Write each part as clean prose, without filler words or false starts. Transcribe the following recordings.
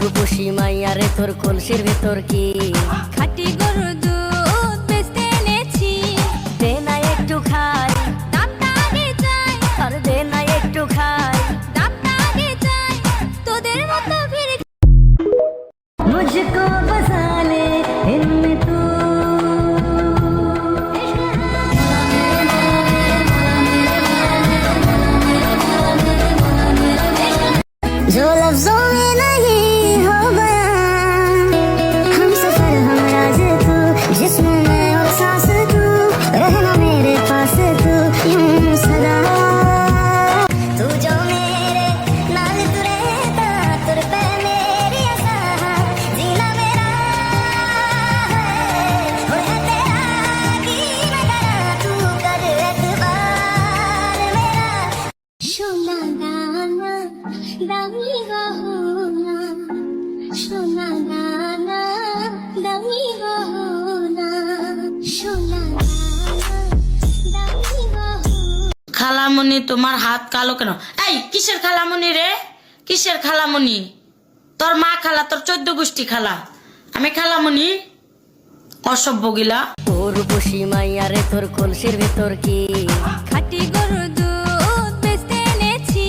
উর্বশী মাইয়া রে তোর কলসির ভেতর কি খাঁটি গরুর দুধ বেচতে এনেছি। দে না একটু খাই, দামটা আগে চাই, আর দে না একটু খাই। দামটা আগে চাই, তোদের মতো ভিড় मुझको बसा ले इनमें तू जो लफ्जों में नहीं हो बयां, हम सफर हम राज तू, जिस्म में और सांस तू, रहना मेरे पास तू यूं सदा। तू जो मेरे नाल तू रहता, तुर पे मेरी आसा, जीना मेरा है और है तेरा की मैं करा, तू कर एतबार मेरा। সোনা দানা দামি গহনা, সোনা দানা দামি গহনা, সোনা দানা দামি গহনা। খালামণি তোমার হাত কালো কেন? এই কিসের খালামণি রে? কিসের খালামণি? তোর মা খালা, তোর 14 গোষ্ঠী খালা। আমি খালামণি? অসভ্য গিলা। উর্বশী মাইয়া রে তোর কলসির ভেতর কি খাঁটি গরুর দুধ বেচতে এনেছি।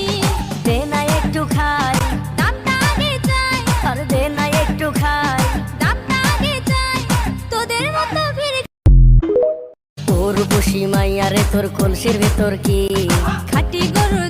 দে না একটু খাই, দামটা আগে চাই, আর দে না একটু খাই। দামটা আগে চাই, তোদের মতো ভিড় উর্বশী মাইয়া রে তোর কলসির ভেতর কি খাঁটি গরুর